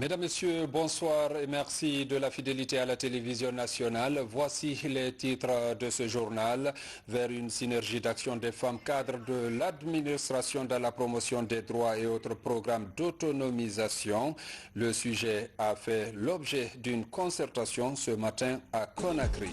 Mesdames, Messieurs, bonsoir et merci de la fidélité à la télévision nationale. Voici les titres de ce journal. Vers une synergie d'action des femmes cadres de l'administration dans la promotion des droits et autres programmes d'autonomisation. Le sujet a fait l'objet d'une concertation ce matin à Conakry.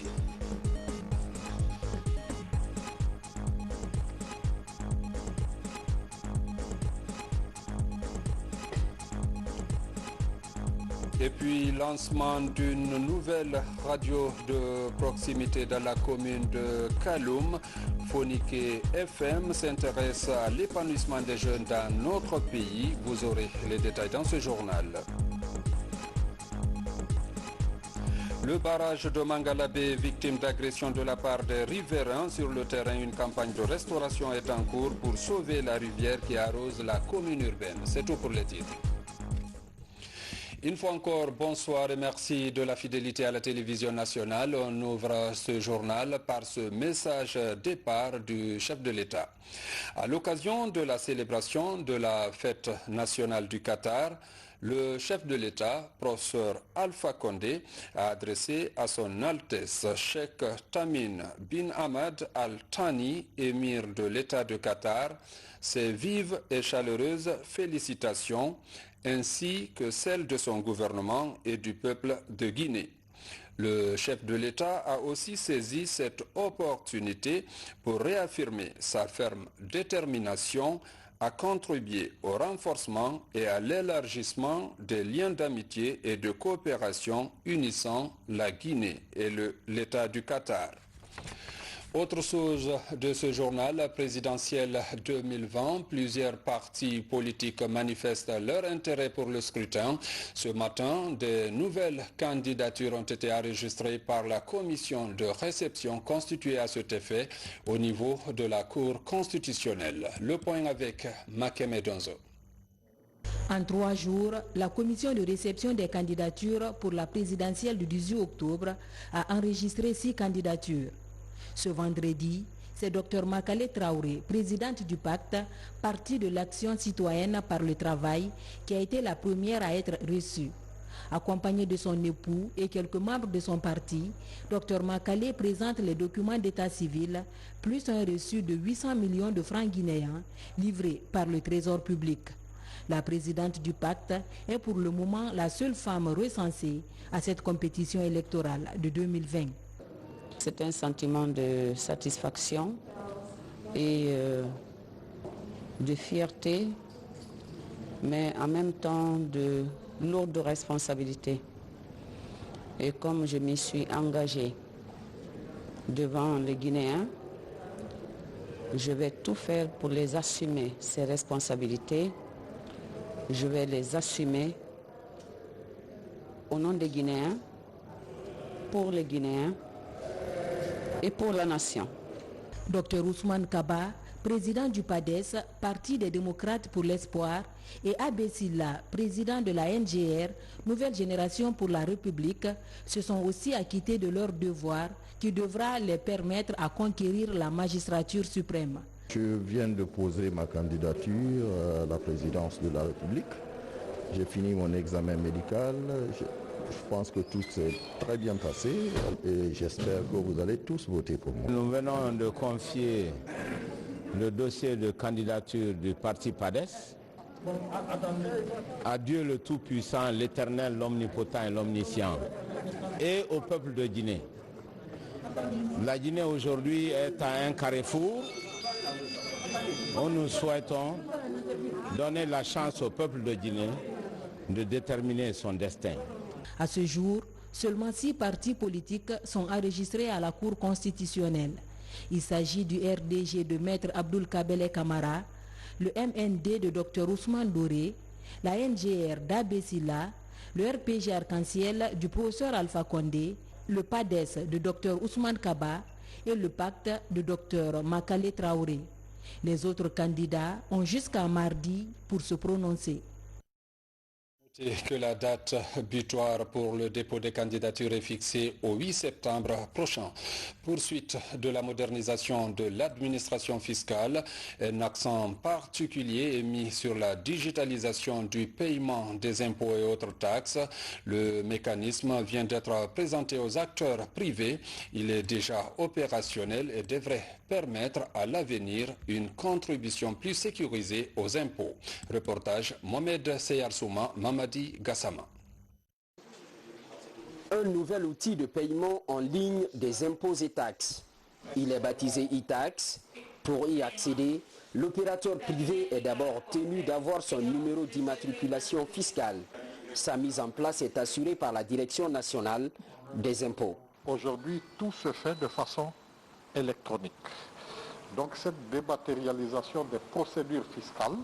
Et puis, lancement d'une nouvelle radio de proximité dans la commune de Kaloum. Phonique FM s'intéresse à l'épanouissement des jeunes dans notre pays. Vous aurez les détails dans ce journal. Le barrage de Mangalabé, victime d'agression de la part des riverains sur le terrain, une campagne de restauration est en cours pour sauver la rivière qui arrose la commune urbaine. C'est tout pour les titres. Une fois encore, bonsoir et merci de la fidélité à la télévision nationale. On ouvre ce journal par ce message départ du chef de l'État. À l'occasion de la célébration de la fête nationale du Qatar, le chef de l'État, professeur Alpha Condé, a adressé à son Altesse Cheikh Tamim bin Hamad Al Thani, émir de l'État de Qatar, ses vives et chaleureuses félicitations ainsi que celles de son gouvernement et du peuple de Guinée. Le chef de l'État a aussi saisi cette opportunité pour réaffirmer sa ferme détermination à contribuer au renforcement et à l'élargissement des liens d'amitié et de coopération unissant la Guinée et l'État du Qatar. Autre chose de ce journal présidentiel 2020, plusieurs partis politiques manifestent leur intérêt pour le scrutin. Ce matin, de nouvelles candidatures ont été enregistrées par la commission de réception constituée à cet effet au niveau de la Cour constitutionnelle. Le point avec Makeme Donzo. En 3 jours, la commission de réception des candidatures pour la présidentielle du 18 octobre a enregistré 6 candidatures. Ce vendredi, c'est Dr Makale Traoré, présidente du pacte, parti de l'action citoyenne par le travail, qui a été la première à être reçue. Accompagnée de son époux et quelques membres de son parti, Dr Makale présente les documents d'état civil, plus un reçu de 800 millions de francs guinéens livrés par le Trésor public. La présidente du pacte est pour le moment la seule femme recensée à cette compétition électorale de 2020. C'est un sentiment de satisfaction et de fierté, mais en même temps de lourde responsabilité. Et comme je m'y suis engagée devant les Guinéens, je vais tout faire pour les assumer, ces responsabilités. Je vais les assumer au nom des Guinéens, pour les Guinéens, et pour la nation. Dr Ousmane Kaba, président du PADES, Parti des démocrates pour l'espoir, et Abbé Silla, président de la NGR, Nouvelle Génération pour la République, se sont aussi acquittés de leur devoir qui devra les permettre à conquérir la magistrature suprême. Je viens de poser ma candidature à la présidence de la République. J'ai fini mon examen médical. Je pense que tout s'est très bien passé et j'espère que vous allez tous voter pour moi. Nous venons de confier le dossier de candidature du parti PADES à Dieu le Tout-Puissant, l'Éternel, l'Omnipotent et l'Omniscient et au peuple de Guinée. La Guinée aujourd'hui est à un carrefour où nous souhaitons donner la chance au peuple de Guinée de déterminer son destin. À ce jour, seulement 6 partis politiques sont enregistrés à la Cour constitutionnelle. Il s'agit du RDG de Maître Abdoul Kabele Kamara, le MND de Dr Ousmane Doré, la NGR d'Abbé Silla, le RPG Arc-en-Ciel du professeur Alpha Condé, le PADES de Dr Ousmane Kaba et le pacte de Dr Makale Traoré. Les autres candidats ont jusqu'à mardi pour se prononcer. Et que la date butoir pour le dépôt des candidatures est fixée au 8 septembre prochain. Poursuite de la modernisation de l'administration fiscale, un accent particulier est mis sur la digitalisation du paiement des impôts et autres taxes. Le mécanisme vient d'être présenté aux acteurs privés. Il est déjà opérationnel et devrait permettre à l'avenir une contribution plus sécurisée aux impôts. Reportage Mohamed Seyarsouma, Mamadi Gassama. Un nouvel outil de paiement en ligne des impôts et taxes. Il est baptisé e-tax. Pour y accéder, l'opérateur privé est d'abord tenu d'avoir son numéro d'immatriculation fiscale. Sa mise en place est assurée par la Direction nationale des impôts. Aujourd'hui, tout se fait de façon électronique. Donc cette dématérialisation des procédures fiscales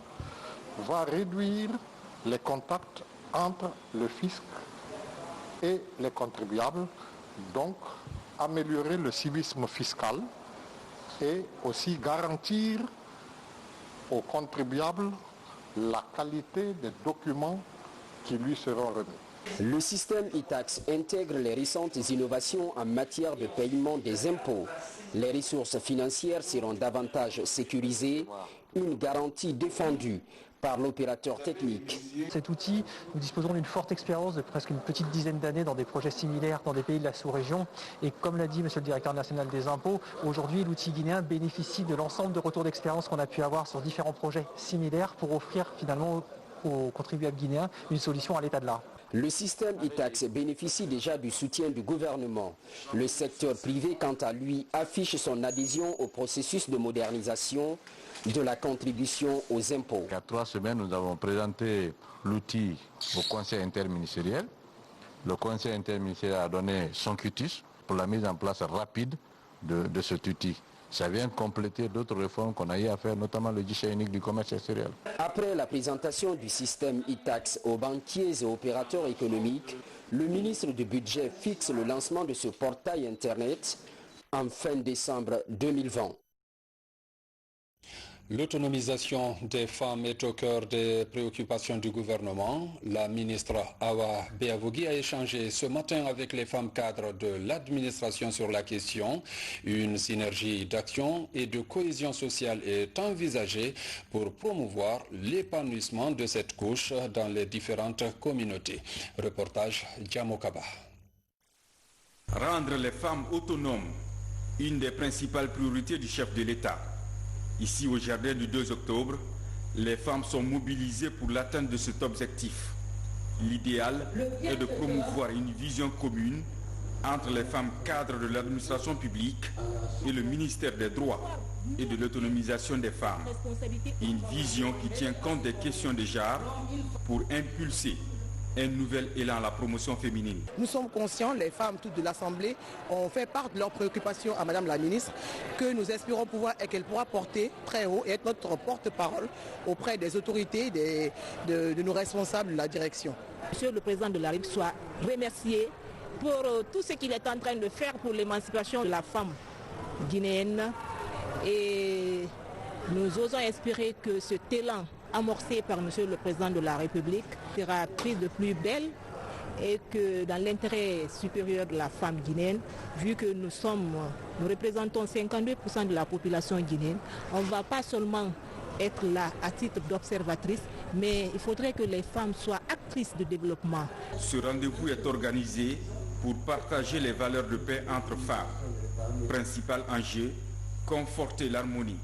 va réduire les contacts entre le fisc et les contribuables, donc améliorer le civisme fiscal et aussi garantir aux contribuables la qualité des documents qui lui seront remis. Le système e-tax intègre les récentes innovations en matière de paiement des impôts. Les ressources financières seront davantage sécurisées, une garantie défendue par l'opérateur technique. Cet outil, nous disposons d'une forte expérience de presque une petite dizaine d'années dans des projets similaires dans des pays de la sous-région. Et comme l'a dit Monsieur le Directeur national des impôts, aujourd'hui l'outil guinéen bénéficie de l'ensemble de retours d'expérience qu'on a pu avoir sur différents projets similaires pour offrir finalement aux contribuables guinéens une solution à l'état de l'art. Le système e-tax bénéficie déjà du soutien du gouvernement. Le secteur privé, quant à lui, affiche son adhésion au processus de modernisation de la contribution aux impôts. Il y a 3 semaines, nous avons présenté l'outil au Conseil interministériel. Le Conseil interministériel a donné son quitus pour la mise en place rapide de cet outil. Ça vient compléter d'autres réformes qu'on a eu à faire, notamment le guichet unique du commerce extérieur. Après la présentation du système e-tax aux banquiers et opérateurs économiques, le ministre du Budget fixe le lancement de ce portail Internet en fin décembre 2020. L'autonomisation des femmes est au cœur des préoccupations du gouvernement. La ministre Awa Beavogui a échangé ce matin avec les femmes cadres de l'administration sur la question. Une synergie d'action et de cohésion sociale est envisagée pour promouvoir l'épanouissement de cette couche dans les différentes communautés. Reportage Djamokaba. Rendre les femmes autonomes, une des principales priorités du chef de l'État. Ici, au jardin du 2 octobre, les femmes sont mobilisées pour l'atteinte de cet objectif. L'idéal est de promouvoir une vision commune entre les femmes cadres de l'administration publique et le ministère des droits et de l'autonomisation des femmes. Une vision qui tient compte des questions de genre pour impulser un nouvel élan à la promotion féminine. Nous sommes conscients, les femmes toutes de l'Assemblée ont fait part de leurs préoccupations à Madame la ministre, que nous espérons pouvoir et qu'elle pourra porter très haut et être notre porte-parole auprès des autorités, de nos responsables de la direction. Monsieur le Président de la République soit remercié pour tout ce qu'il est en train de faire pour l'émancipation de la femme guinéenne. Et nous osons espérer que cet élan amorcé par Monsieur le Président de la République sera pris de plus belle et que dans l'intérêt supérieur de la femme guinéenne, vu que nous représentons 52% de la population guinéenne, on ne va pas seulement être là à titre d'observatrice, mais il faudrait que les femmes soient actrices de développement. Ce rendez-vous est organisé pour partager les valeurs de paix entre femmes. Principal enjeu, conforter l'harmonie.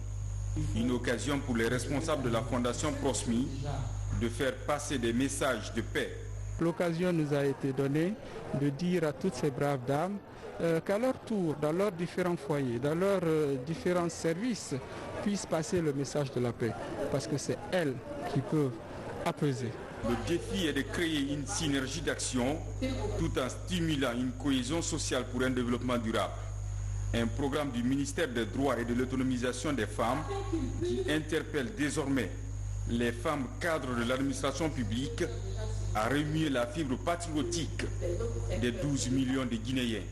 Une occasion pour les responsables de la Fondation Prosmi de faire passer des messages de paix. L'occasion nous a été donnée de dire à toutes ces braves dames qu'à leur tour, dans leurs différents foyers, dans leurs différents services, puissent passer le message de la paix. Parce que c'est elles qui peuvent apaiser. Le défi est de créer une synergie d'action tout en stimulant une cohésion sociale pour un développement durable. Un programme du ministère des Droits et de l'autonomisation des femmes qui interpelle désormais les femmes cadres de l'administration publique à remuer la fibre patriotique des 12 millions de Guinéens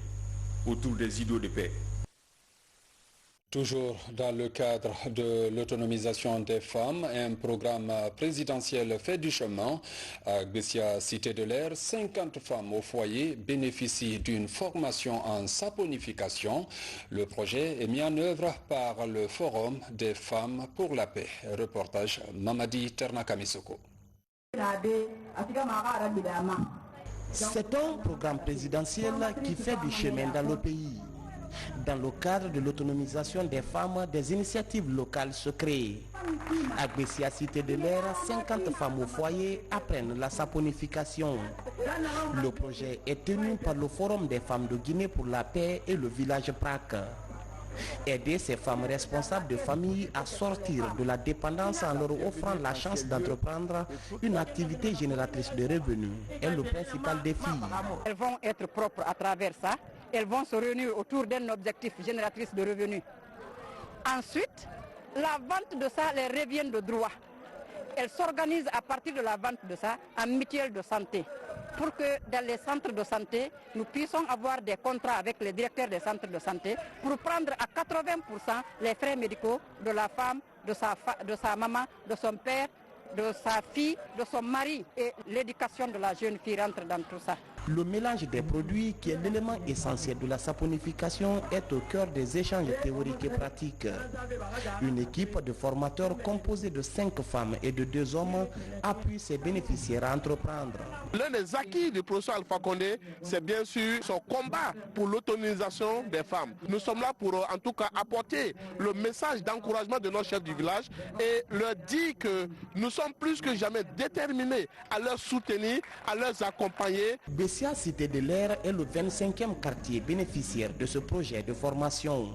autour des idéaux de paix. Toujours dans le cadre de l'autonomisation des femmes, un programme présidentiel fait du chemin. À Gbessia, Cité de l'Air, 50 femmes au foyer bénéficient d'une formation en saponification. Le projet est mis en œuvre par le Forum des femmes pour la paix. Reportage Mamadi Ternakamisoko. C'est un programme présidentiel qui fait du chemin dans le pays. Dans le cadre de l'autonomisation des femmes, des initiatives locales se créent. À Gbessia, Cité de l'Air, 50 femmes au foyer apprennent la saponification. Le projet est tenu par le Forum des femmes de Guinée pour la paix et le village Prac. Aider ces femmes responsables de famille à sortir de la dépendance en leur offrant la chance d'entreprendre une activité génératrice de revenus est le principal défi. Elles vont être propres à travers ça. Elles vont se réunir autour d'un objectif génératrice de revenus. Ensuite, la vente de ça les revient de droit. Elles s'organisent à partir de la vente de ça en mutuelle de santé pour que dans les centres de santé, nous puissions avoir des contrats avec les directeurs des centres de santé pour prendre à 80% les frais médicaux de la femme, de sa maman, de son père, de sa fille, de son mari, et l'éducation de la jeune fille rentre dans tout ça. Le mélange des produits, qui est l'élément essentiel de la saponification, est au cœur des échanges théoriques et pratiques. Une équipe de formateurs composée de 5 femmes et de 2 hommes appuie ses bénéficiaires à entreprendre. L'un des acquis du professeur Alpha Condé, c'est bien sûr son combat pour l'autonomisation des femmes. Nous sommes là pour en tout cas apporter le message d'encouragement de nos chefs du village et leur dire que nous sommes plus que jamais déterminés à leur soutenir, à leur accompagner. Gbessia, Cité de l'Air est le 25e quartier bénéficiaire de ce projet de formation.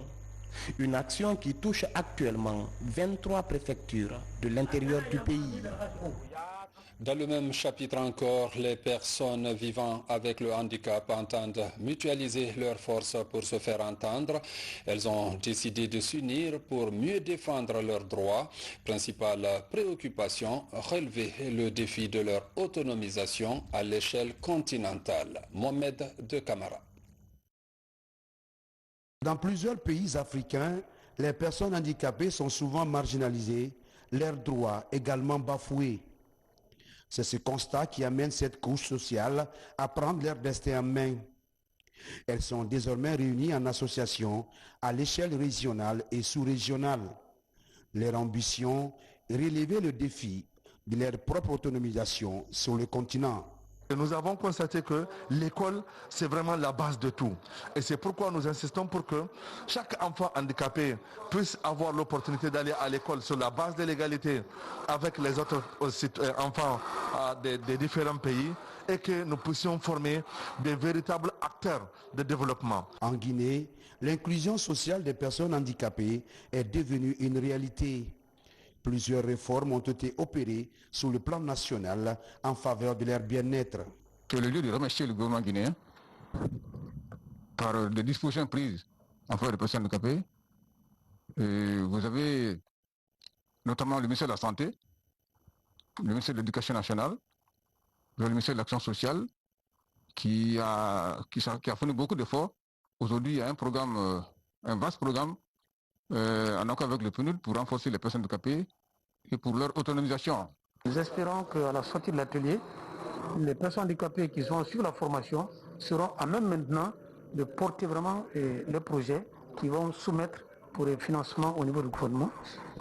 Une action qui touche actuellement 23 préfectures de l'intérieur du pays. Dans le même chapitre encore, les personnes vivant avec le handicap entendent mutualiser leurs forces pour se faire entendre. Elles ont décidé de s'unir pour mieux défendre leurs droits. Principale préoccupation, relever le défi de leur autonomisation à l'échelle continentale. Mohamed De Camara. Dans plusieurs pays africains, les personnes handicapées sont souvent marginalisées, leurs droits également bafoués. C'est ce constat qui amène cette couche sociale à prendre leur destin en main. Elles sont désormais réunies en association à l'échelle régionale et sous-régionale. Leur ambition est relever le défi de leur propre autonomisation sur le continent. Nous avons constaté que l'école, c'est vraiment la base de tout. Et c'est pourquoi nous insistons pour que chaque enfant handicapé puisse avoir l'opportunité d'aller à l'école sur la base de l'égalité avec les autres enfants des différents pays et que nous puissions former des véritables acteurs de développement. En Guinée, l'inclusion sociale des personnes handicapées est devenue une réalité. Plusieurs réformes ont été opérées sur le plan national en faveur de leur bien-être. C'est le lieu de remercier le gouvernement guinéen par des dispositions prises en faveur des personnes handicapées. Et vous avez notamment le ministère de la Santé, le ministère de l'Éducation nationale, le ministère de l'Action sociale qui a fourni beaucoup d'efforts. Aujourd'hui, il y a un programme, un vaste programme en accord avec le PNUD pour renforcer les personnes handicapées et pour leur autonomisation. Nous espérons qu'à la sortie de l'atelier, les personnes handicapées qui sont sur la formation seront à même maintenant de porter vraiment les projets qu'ils vont soumettre pour le financement au niveau du gouvernement.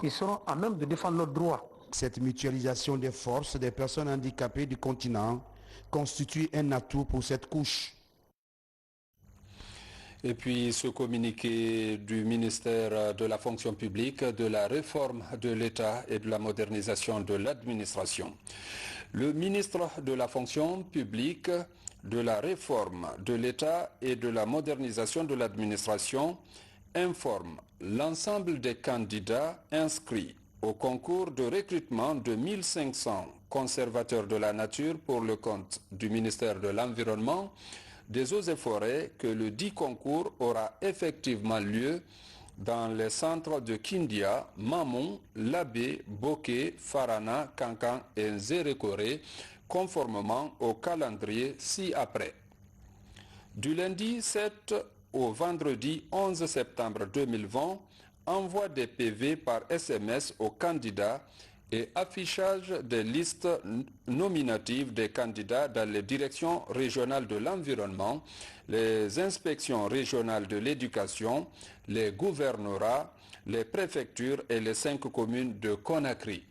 Ils seront à même de défendre leurs droits. Cette mutualisation des forces des personnes handicapées du continent constitue un atout pour cette couche. Et puis ce communiqué du ministère de la fonction publique, de la réforme de l'État et de la modernisation de l'administration. Le ministre de la fonction publique, de la réforme de l'État et de la modernisation de l'administration informe l'ensemble des candidats inscrits au concours de recrutement de 1500 conservateurs de la nature pour le compte du ministère de l'Environnement, des eaux et forêts que le dit concours aura effectivement lieu dans les centres de Kindia, Mamon, Labé, Boké, Farana, Kankan et Nzérékoré, conformément au calendrier ci-après. Du lundi 7 au vendredi 11 septembre 2020, envoi des PV par SMS aux candidats et affichage des listes nominatives des candidats dans les directions régionales de l'environnement, les inspections régionales de l'éducation, les gouvernorats, les préfectures et les 5 communes de Conakry.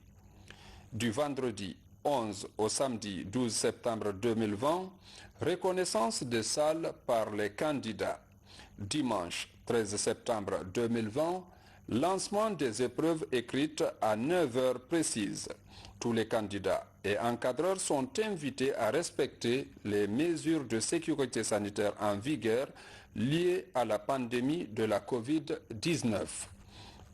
Du vendredi 11 au samedi 12 septembre 2020, reconnaissance des salles par les candidats. Dimanche 13 septembre 2020, lancement des épreuves écrites à 9 heures précises. Tous les candidats et encadreurs sont invités à respecter les mesures de sécurité sanitaire en vigueur liées à la pandémie de la Covid-19.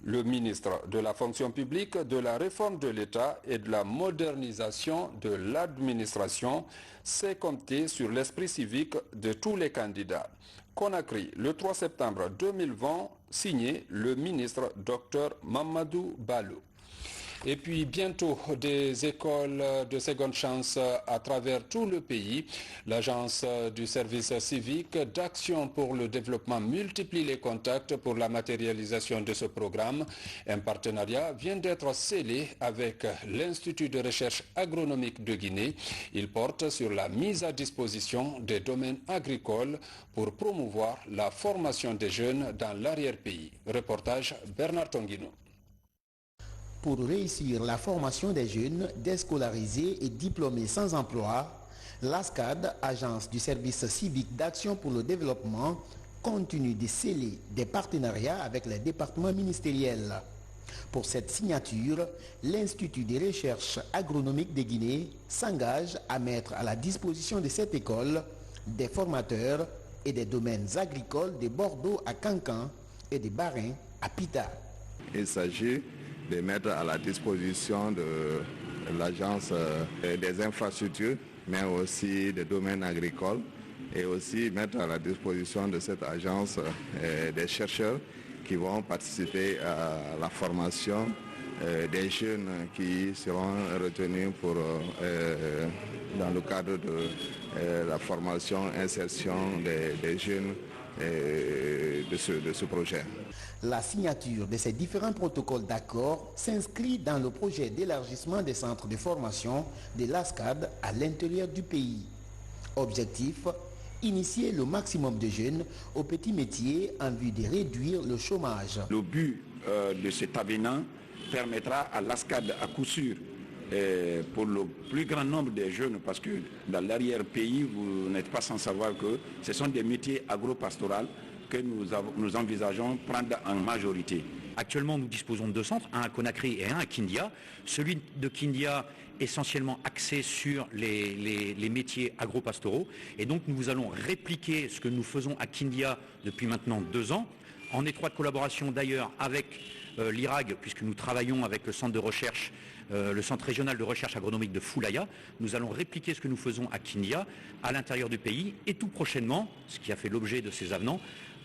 Le ministre de la fonction publique, de la réforme de l'État et de la modernisation de l'administration s'est compté sur l'esprit civique de tous les candidats. Conakry, le 3 septembre 2020, signé le ministre Dr Mamadou Balou. Et puis bientôt des écoles de seconde chance à travers tout le pays. L'agence du service civique d'Action pour le développement multiplie les contacts pour la matérialisation de ce programme. Un partenariat vient d'être scellé avec l'Institut de recherche agronomique de Guinée. Il porte sur la mise à disposition des domaines agricoles pour promouvoir la formation des jeunes dans l'arrière-pays. Reportage Bernard Tonguino. Pour réussir la formation des jeunes déscolarisés et diplômés sans emploi, l'ASCAD, Agence du service civique d'action pour le développement, continue de sceller des partenariats avec les départements ministériels. Pour cette signature, l'Institut de recherche agronomique de Guinée s'engage à mettre à la disposition de cette école des formateurs et des domaines agricoles de Bordeaux à Cancan et de Barin à Pita. Il s'agit de mettre à la disposition de l'agence des infrastructures, mais aussi des domaines agricoles, et aussi mettre à la disposition de cette agence des chercheurs qui vont participer à la formation des jeunes qui seront retenus pour, dans le cadre de la formation, insertion des jeunes de ce projet. La signature de ces différents protocoles d'accord s'inscrit dans le projet d'élargissement des centres de formation de l'ASCAD à l'intérieur du pays. Objectif, initier le maximum de jeunes aux petits métiers en vue de réduire le chômage. Le but de cet avenant permettra à l'ASCAD à coup sûr pour le plus grand nombre des jeunes, parce que dans l'arrière-pays, vous n'êtes pas sans savoir que ce sont des métiers agro-pastoraux que nous envisageons prendre en majorité. Actuellement, nous disposons de 2 centres, un à Conakry et un à Kindia. Celui de Kindia essentiellement axé sur les métiers agro-pastoraux. Et donc nous allons répliquer ce que nous faisons à Kindia depuis maintenant 2 ans, en étroite collaboration d'ailleurs avec l'IRAG, puisque nous travaillons avec le centre de recherche, le centre régional de recherche agronomique de Foulaya. Nous allons répliquer ce que nous faisons à Kindia, à l'intérieur du pays, et tout prochainement, ce qui a fait l'objet de ces avenants,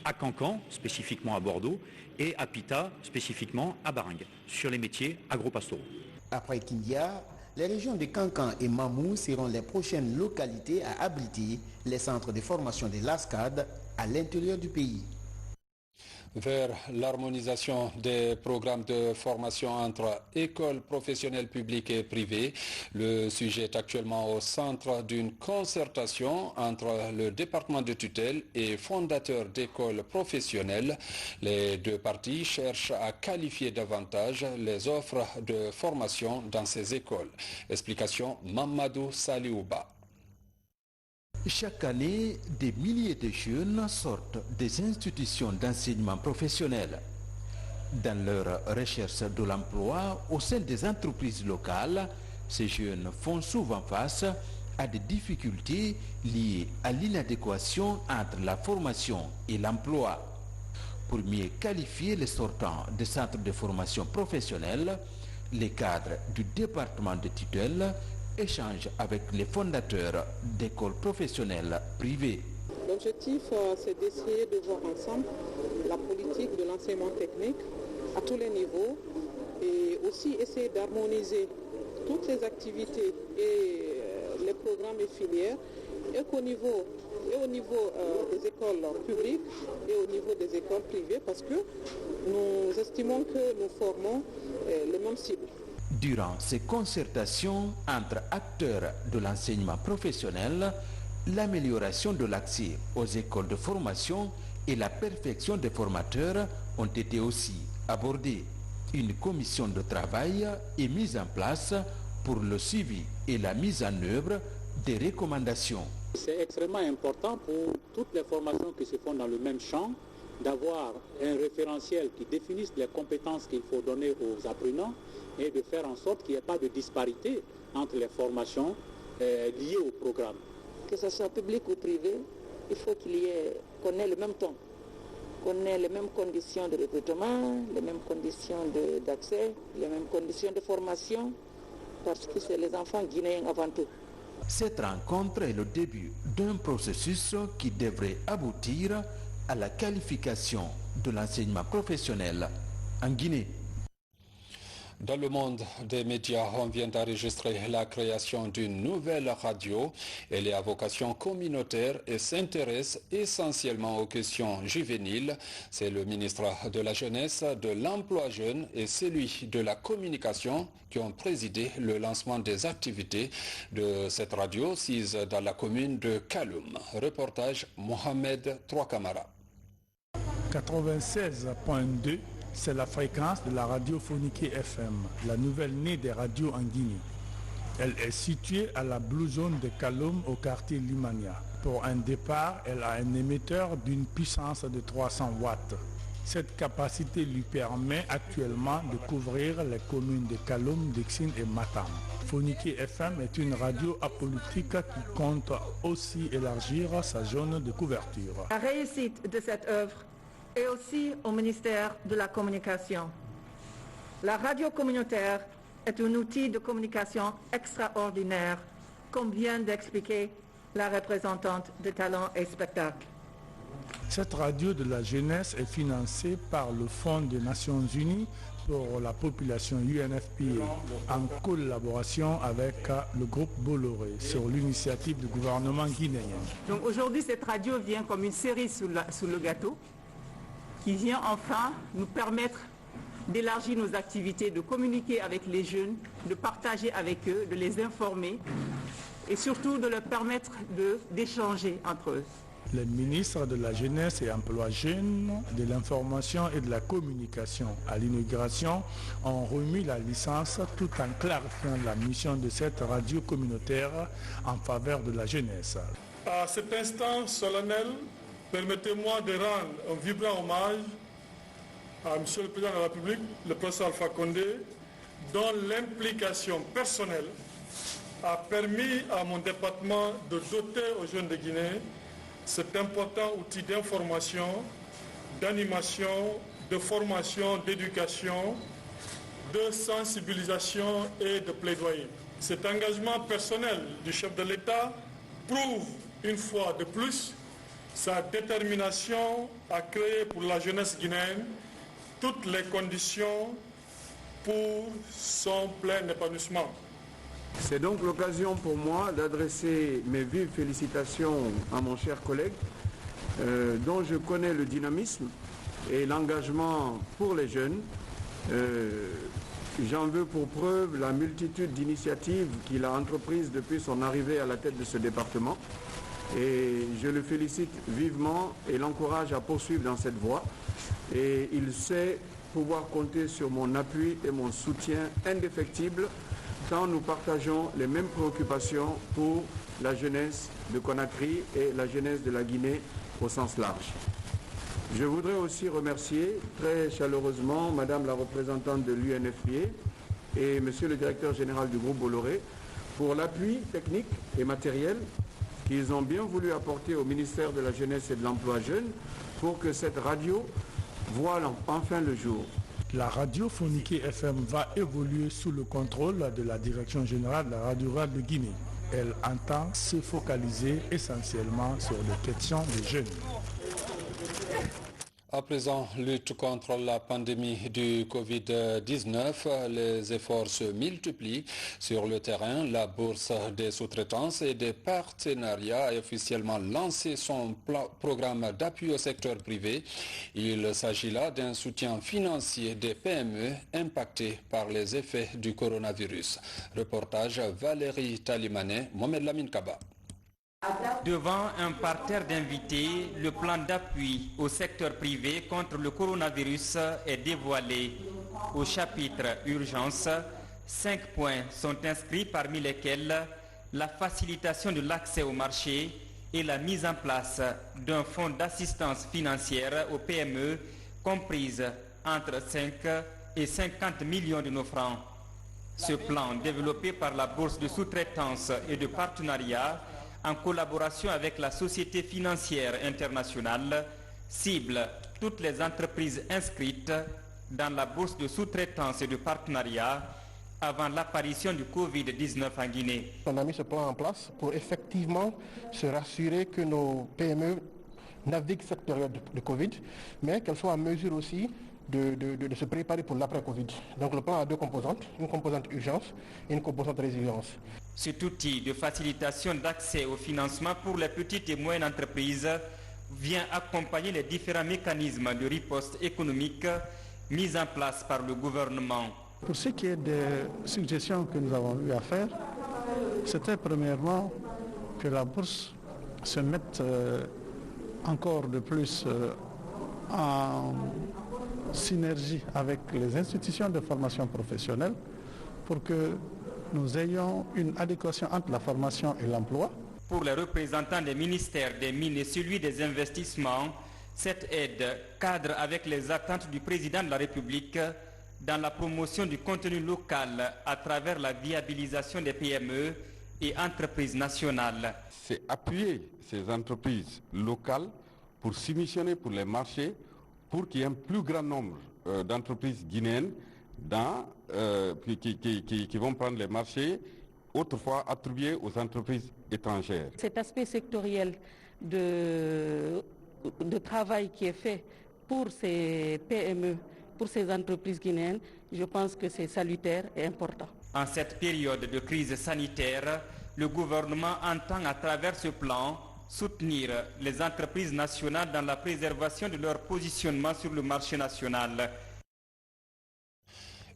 à Cancan, spécifiquement à Bordeaux, et à Pita, spécifiquement à Baringue, sur les métiers agro-pastoraux. Après Kindia, les régions de Cancan et Mamou seront les prochaines localités à abriter les centres de formation de l'ASCAD à l'intérieur du pays. Vers l'harmonisation des programmes de formation entre écoles professionnelles publiques et privées. Le sujet est actuellement au centre d'une concertation entre le département de tutelle et fondateurs d'écoles professionnelles. Les 2 parties cherchent à qualifier davantage les offres de formation dans ces écoles. Explication Mamadou Saliouba. Chaque année, des milliers de jeunes sortent des institutions d'enseignement professionnel. Dans leur recherche de l'emploi au sein des entreprises locales, ces jeunes font souvent face à des difficultés liées à l'inadéquation entre la formation et l'emploi. Pour mieux qualifier les sortants des centres de formation professionnelle, les cadres du département de tutelle échange avec les fondateurs d'écoles professionnelles privées. L'objectif, c'est d'essayer de voir ensemble la politique de l'enseignement technique à tous les niveaux et aussi essayer d'harmoniser toutes les activités et les programmes et filières et qu'au niveau des écoles publiques et au niveau des écoles privées, parce que nous estimons que nous formons les mêmes cibles. Durant ces concertations entre acteurs de l'enseignement professionnel, l'amélioration de l'accès aux écoles de formation et la perfection des formateurs ont été aussi abordées. Une commission de travail est mise en place pour le suivi et la mise en œuvre des recommandations. C'est extrêmement important pour toutes les formations qui se font dans le même champ d'avoir un référentiel qui définisse les compétences qu'il faut donner aux apprenants et de faire en sorte qu'il n'y ait pas de disparité entre les formations liées au programme. Que ce soit public ou privé, il faut qu'on ait le même temps, qu'on ait les mêmes conditions de recrutement, les mêmes conditions d'accès, les mêmes conditions de formation, parce que c'est les enfants guinéens avant tout. Cette rencontre est le début d'un processus qui devrait aboutir à la qualification de l'enseignement professionnel en Guinée. Dans le monde des médias, on vient d'enregistrer la création d'une nouvelle radio. Elle est à vocation communautaire et s'intéresse essentiellement aux questions juvéniles. C'est le ministre de la Jeunesse, de l'Emploi jeune et celui de la communication qui ont présidé le lancement des activités de cette radio sise dans la commune de Kaloum. Reportage Mohamed Troakamara. 96.2, c'est la fréquence de la radio Foniké FM, la nouvelle née des radios en Guinée. Elle est située à la Blue Zone de Kaloum au quartier Limania. Pour un départ, elle a un émetteur d'une puissance de 300 watts. Cette capacité lui permet actuellement de couvrir les communes de Kaloum, Dixine et Matam. Foniké FM est une radio apolitique qui compte aussi élargir sa zone de couverture. La réussite de cette œuvre est aussi au ministère de la Communication. La radio communautaire est un outil de communication extraordinaire, comme vient d'expliquer la représentante de Talents et Spectacles. Cette radio de la jeunesse est financée par le Fonds des Nations Unies pour la population UNFPA en collaboration avec le groupe Bolloré sur l'initiative du gouvernement guinéen. Donc aujourd'hui, cette radio vient comme une cerise sous le gâteau qui vient enfin nous permettre d'élargir nos activités, de communiquer avec les jeunes, de partager avec eux, de les informer et surtout de leur permettre d'échanger entre eux. Les ministres de la Jeunesse et Emploi Jeune, de l'Information et de la Communication à l'inauguration ont remis la licence tout en clarifiant la mission de cette radio communautaire en faveur de la jeunesse. À cet instant solennel, permettez-moi de rendre un vibrant hommage à M. le Président de la République, le professeur Alpha Condé, dont l'implication personnelle a permis à mon département de doter aux jeunes de Guinée cet important outil d'information, d'animation, de formation, d'éducation, de sensibilisation et de plaidoyer. Cet engagement personnel du chef de l'État prouve une fois de plus sa détermination à créer pour la jeunesse guinéenne toutes les conditions pour son plein épanouissement. C'est donc l'occasion pour moi d'adresser mes vives félicitations à mon cher collègue, dont je connais le dynamisme et l'engagement pour les jeunes. J'en veux pour preuve la multitude d'initiatives qu'il a entreprises depuis son arrivée à la tête de ce département. Et je le félicite vivement et l'encourage à poursuivre dans cette voie. Et il sait pouvoir compter sur mon appui et mon soutien indéfectible quand nous partageons les mêmes préoccupations pour la jeunesse de Conakry et la jeunesse de la Guinée au sens large. Je voudrais aussi remercier très chaleureusement Madame la représentante de l'UNFPA et Monsieur le directeur général du groupe Bolloré pour l'appui technique et matériel qu'ils ont bien voulu apporter au ministère de la Jeunesse et de l'Emploi jeune pour que cette radio voie enfin le jour. La radio Foniké FM va évoluer sous le contrôle de la Direction générale de la radio rurale de Guinée. Elle entend se focaliser essentiellement sur les questions des jeunes. À présent, lutte contre la pandémie du Covid-19, les efforts se multiplient sur le terrain. La Bourse des sous-traitances et des partenariats a officiellement lancé son programme d'appui au secteur privé. Il s'agit là d'un soutien financier des PME impactés par les effets du coronavirus. Reportage Valérie Talimanet, Mohamed Lamine Kaba. Devant un parterre d'invités, le plan d'appui au secteur privé contre le coronavirus est dévoilé. Au chapitre Urgence, 5 points sont inscrits, parmi lesquels la facilitation de l'accès au marché et la mise en place d'un fonds d'assistance financière aux PME comprise entre 5 et 50 millions de nos francs. Ce plan, développé par la Bourse de sous-traitance et de partenariat, en collaboration avec la Société financière internationale, cible toutes les entreprises inscrites dans la bourse de sous-traitance et de partenariat avant l'apparition du Covid-19 en Guinée. On a mis ce plan en place pour effectivement se rassurer que nos PME naviguent cette période de Covid, mais qu'elles soient en mesure aussi de se préparer pour l'après-Covid. Donc le plan a deux composantes, une composante urgence et une composante résilience. Cet outil de facilitation d'accès au financement pour les petites et moyennes entreprises vient accompagner les différents mécanismes de riposte économique mis en place par le gouvernement. Pour ce qui est des suggestions que nous avons eu à faire, c'était premièrement que la bourse se mette encore de plus en synergie avec les institutions de formation professionnelle pour que nous ayons une adéquation entre la formation et l'emploi. Pour les représentants des ministères des Mines et celui des investissements, cette aide cadre avec les attentes du président de la République dans la promotion du contenu local à travers la viabilisation des PME et entreprises nationales. C'est appuyer ces entreprises locales pour s'immissionner pour les marchés, pour qu'il y ait un plus grand nombre d'entreprises guinéennes qui vont prendre les marchés autrefois attribués aux entreprises étrangères. Cet aspect sectoriel de travail qui est fait pour ces PME, pour ces entreprises guinéennes, je pense que c'est salutaire et important. En cette période de crise sanitaire, le gouvernement entend à travers ce plan soutenir les entreprises nationales dans la préservation de leur positionnement sur le marché national.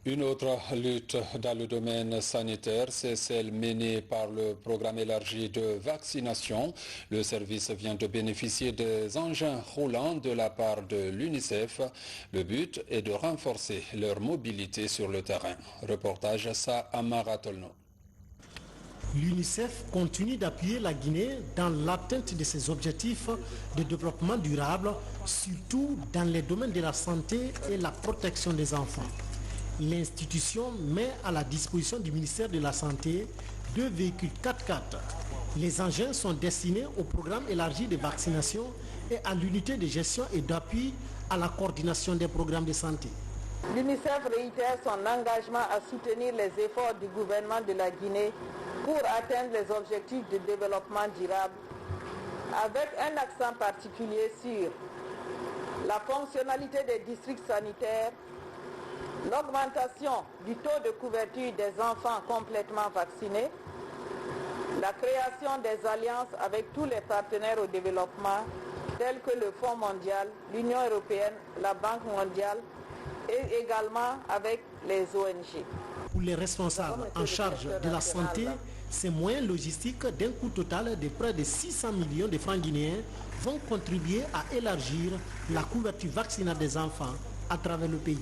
Une autre lutte dans le domaine sanitaire, c'est celle menée par le programme élargi de vaccination. Le service vient de bénéficier des engins roulants de la part de l'UNICEF. Le but est de renforcer leur mobilité sur le terrain. Reportage Sa Amaratolno. L'UNICEF continue d'appuyer la Guinée dans l'atteinte de ses objectifs de développement durable, surtout dans les domaines de la santé et la protection des enfants. L'institution met à la disposition du ministère de la Santé 2 véhicules 4x4. Les engins sont destinés au programme élargi de vaccination et à l'unité de gestion et d'appui à la coordination des programmes de santé. L'UNICEF réitère son engagement à soutenir les efforts du gouvernement de la Guinée pour atteindre les objectifs de développement durable, avec un accent particulier sur la fonctionnalité des districts sanitaires, l'augmentation du taux de couverture des enfants complètement vaccinés, la création des alliances avec tous les partenaires au développement, tels que le Fonds mondial, l'Union européenne, la Banque mondiale, et également avec les ONG. Pour les responsables en charge de la santé, ces moyens logistiques d'un coût total de près de 600 millions de francs guinéens vont contribuer à élargir la couverture vaccinale des enfants à travers le pays.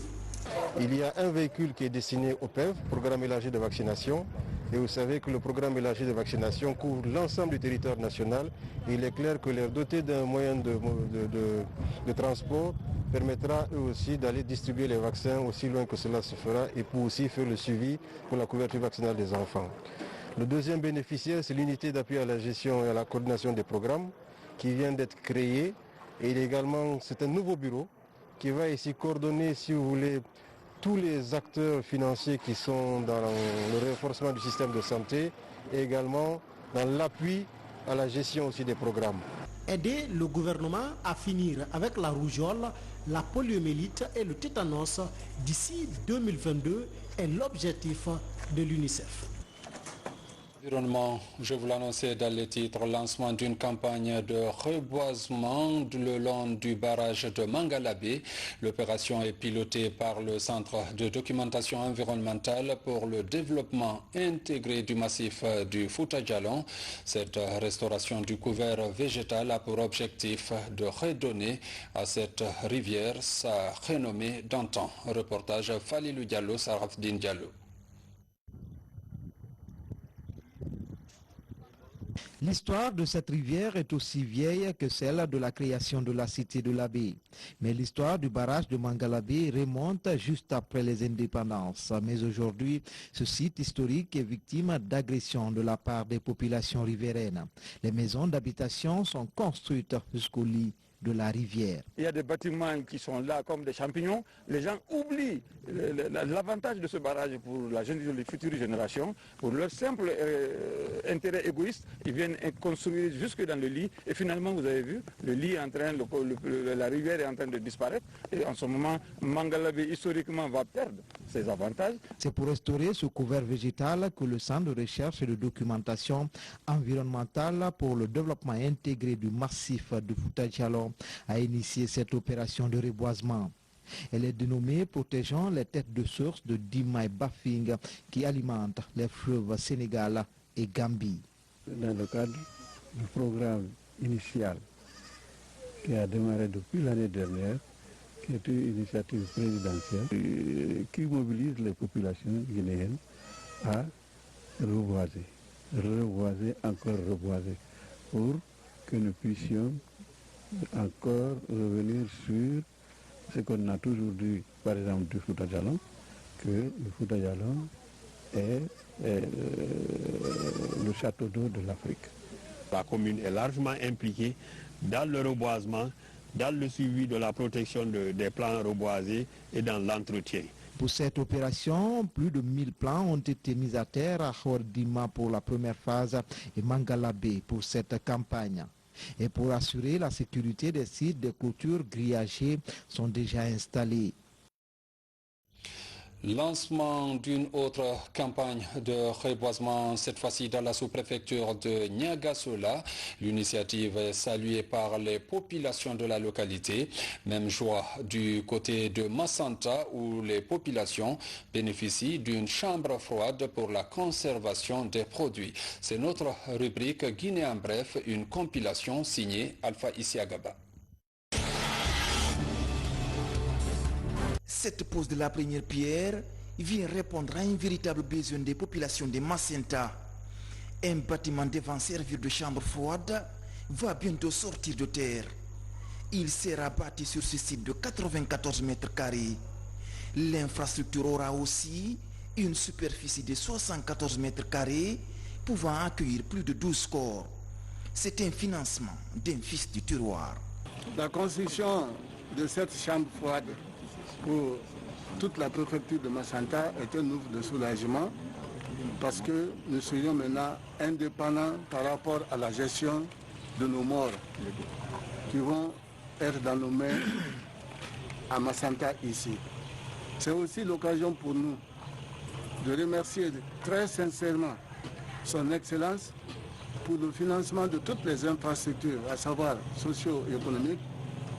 Il y a un véhicule qui est destiné au PEV, Programme élargi de vaccination. Et vous savez que le programme élargi de vaccination couvre l'ensemble du territoire national. Il est clair que les doter d'un moyen de transport permettra eux aussi d'aller distribuer les vaccins aussi loin que cela se fera et pour aussi faire le suivi pour la couverture vaccinale des enfants. Le deuxième bénéficiaire, c'est l'unité d'appui à la gestion et à la coordination des programmes qui vient d'être créée. Et également, c'est un nouveau bureau qui va ici coordonner, si vous voulez, tous les acteurs financiers qui sont dans le renforcement du système de santé et également dans l'appui à la gestion aussi des programmes. Aider le gouvernement à finir avec la rougeole, la poliomyélite et le tétanos d'ici 2022 est l'objectif de l'UNICEF. Environnement, je vous l'annonçais dans les titres, lancement d'une campagne de reboisement le long du barrage de Mangalabé. L'opération est pilotée par le Centre de documentation environnementale pour le développement intégré du massif du Fouta Djallon. Cette restauration du couvert végétal a pour objectif de redonner à cette rivière sa renommée d'antan. Reportage Falilou Diallo, Sarafdine Diallo. L'histoire de cette rivière est aussi vieille que celle de la création de la cité de l'Abbé. Mais l'histoire du barrage de Mangalabé remonte juste après les indépendances. Mais aujourd'hui, ce site historique est victime d'agressions de la part des populations riveraines. Les maisons d'habitation sont construites jusqu'au lit de la rivière. Il y a des bâtiments qui sont là comme des champignons. Les gens oublient l'avantage de ce barrage pour les futures générations. Pour leur simple intérêt égoïste, ils viennent construire jusque dans le lit. Et finalement, vous avez vu, le lit est en train, la rivière est en train de disparaître. Et en ce moment, Mangalabé, historiquement, va perdre ses avantages. C'est pour restaurer ce couvert végétal que le Centre de recherche et de documentation environnementale pour le développement intégré du massif du Fouta Djallon a initié cette opération de reboisement. Elle est dénommée Protégeant les têtes de source de Dimay Bafing qui alimentent les fleuves Sénégal et Gambie. Dans le cadre du programme initial qui a démarré depuis l'année dernière, qui est une initiative présidentielle qui mobilise les populations guinéennes à reboiser, encore reboiser, pour que nous puissions encore revenir sur ce qu'on a toujours dit, par exemple, du Fouta Djallon, que le Fouta Djallon est le château d'eau de l'Afrique. La commune est largement impliquée dans le reboisement, dans le suivi de la protection des plants reboisés et dans l'entretien. Pour cette opération, plus de 1000 plants ont été mis à terre à Khordima pour la première phase et Mangalabé pour cette campagne. Et pour assurer la sécurité des sites, des clôtures grillagées sont déjà installées. Lancement d'une autre campagne de reboisement, cette fois-ci dans la sous-préfecture de Niagasola. L'initiative est saluée par les populations de la localité. Même joie du côté de Massanta où les populations bénéficient d'une chambre froide pour la conservation des produits. C'est notre rubrique Guinée en bref, une compilation signée Alpha Isiagaba. Cette pose de la première pierre vient répondre à un véritable besoin des populations de Macenta. Un bâtiment devant servir de chambre froide va bientôt sortir de terre. Il sera bâti sur ce site de 94 mètres carrés. L'infrastructure aura aussi une superficie de 74 mètres carrés pouvant accueillir plus de 12 corps. C'est un financement d'un fils du terroir. La construction de cette chambre froide pour toute la préfecture de Massanta est un ouvre de soulagement parce que nous serions maintenant indépendants par rapport à la gestion de nos morts qui vont être dans nos mains à Massanta ici. C'est aussi l'occasion pour nous de remercier très sincèrement son Excellence pour le financement de toutes les infrastructures, à savoir socio-économiques,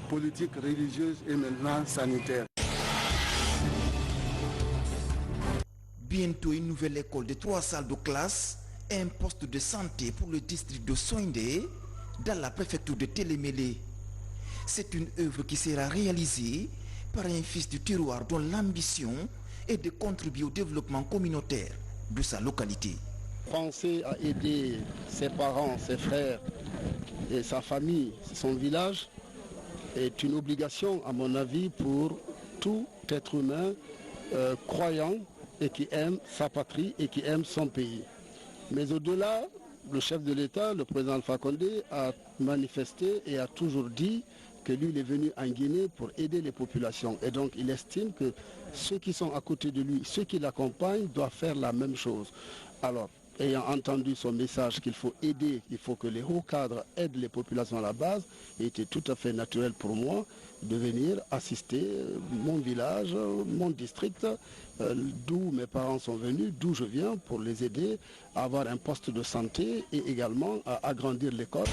politiques, religieuses et maintenant sanitaires. Bientôt une nouvelle école de 3 salles de classe et un poste de santé pour le district de Soindé dans la préfecture de Télémélé. C'est une œuvre qui sera réalisée par un fils du terroir dont l'ambition est de contribuer au développement communautaire de sa localité. Penser à aider ses parents, ses frères et sa famille, son village, est une obligation à mon avis pour tout être humain croyant et qui aime sa patrie et qui aime son pays. Mais au-delà, le chef de l'État, le président Alpha Condé, a manifesté et a toujours dit que lui, il est venu en Guinée pour aider les populations. Et donc, il estime que ceux qui sont à côté de lui, ceux qui l'accompagnent, doivent faire la même chose. Alors, ayant entendu son message qu'il faut aider, il faut que les hauts cadres aident les populations à la base, il était tout à fait naturel pour moi de venir assister mon village, mon district, d'où mes parents sont venus, d'où je viens, pour les aider à avoir un poste de santé et également à agrandir l'école.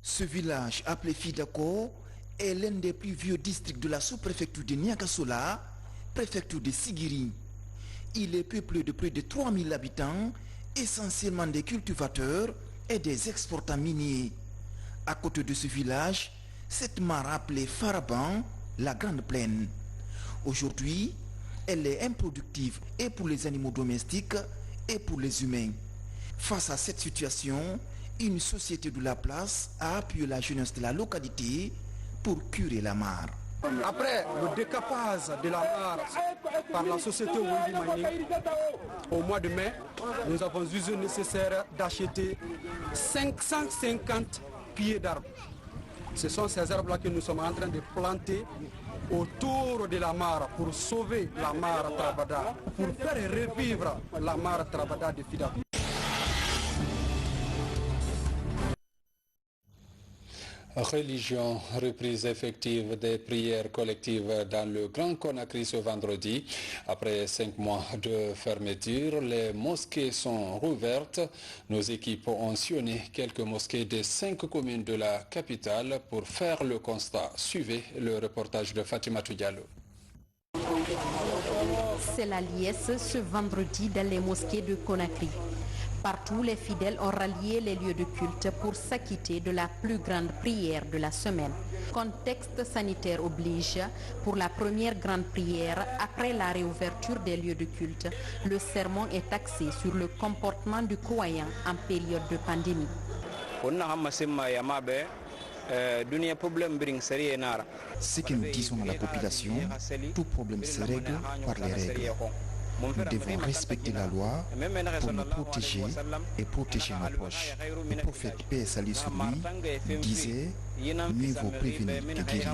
Ce village appelé Fidako est l'un des plus vieux districts de la sous-préfecture de Niagasola, préfecture de Sigiri. Il est peuplé de près de 3000 habitants, essentiellement des cultivateurs et des exportants miniers. À côté de ce village, cette mare appelée Faraban, la Grande Plaine. Aujourd'hui, elle est improductive et pour les animaux domestiques et pour les humains. Face à cette situation, une société de la place a appuyé la jeunesse de la localité pour curer la mare. Après le décapage de la mare par la société Wendi Mining, au mois de mai, nous avons jugé nécessaire d'acheter 550 pieds d'arbres. Ce sont ces arbres-là que nous sommes en train de planter autour de la mare pour sauver la mare Trabada, pour faire revivre la mare Trabada de Fidako. Religion, reprise effective des prières collectives dans le Grand Conakry ce vendredi. Après 5 mois de fermeture, les mosquées sont rouvertes. Nos équipes ont sillonné quelques mosquées des 5 communes de la capitale pour faire le constat. Suivez le reportage de Fatimatou Diallo. C'est la liesse ce vendredi dans les mosquées de Conakry. Partout, les fidèles ont rallié les lieux de culte pour s'acquitter de la plus grande prière de la semaine. Contexte sanitaire oblige, pour la première grande prière, après la réouverture des lieux de culte, le sermon est axé sur le comportement du croyant en période de pandémie. Ce que nous disons à la population, tout problème se règle par les règles. Nous devons respecter la loi pour nous protéger et protéger nos proches. Le prophète, paix et salut sur lui, disait « Mieux vaut prévenir que guérir ».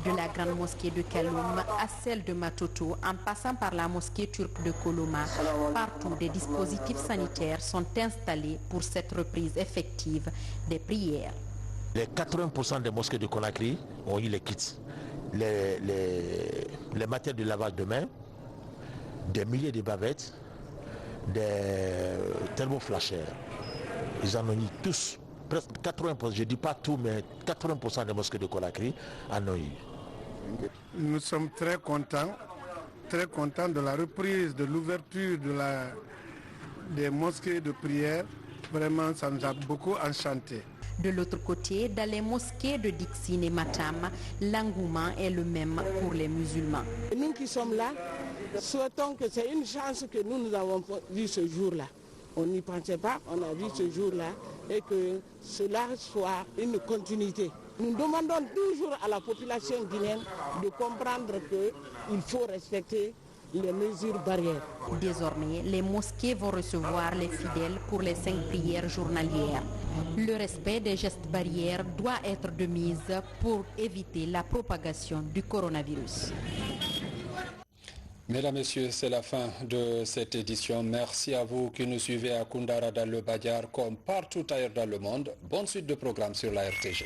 De la grande mosquée de Kaloum à celle de Matoto, en passant par la mosquée turque de Koloma, partout des dispositifs sanitaires sont installés pour cette reprise effective des prières. Les 80% des mosquées de Conakry ont eu les kits, les matières de lavage de mains, des milliers de bavettes, des thermoflashers. Ils en ont eu tous, presque 80%, je ne dis pas tout, mais 80% des mosquées de Conakry en ont eu. Nous sommes très contents de la reprise, de l'ouverture des mosquées de prière. Vraiment, ça nous a beaucoup enchantés. De l'autre côté, dans les mosquées de Dixine et Matam, l'engouement est le même pour les musulmans. Nous qui sommes là, souhaitons que c'est une chance que nous avons vu ce jour-là. On n'y pensait pas, on a vu ce jour-là et que cela soit une continuité. Nous demandons toujours à la population guinéenne de comprendre qu'il faut respecter les mesures barrières. Désormais, les mosquées vont recevoir les fidèles pour les 5 prières journalières. Le respect des gestes barrières doit être de mise pour éviter la propagation du coronavirus. Mesdames, Messieurs, c'est la fin de cette édition. Merci à vous qui nous suivez à Koundara dans le Badiar comme partout ailleurs dans le monde. Bonne suite de programme sur la RTG.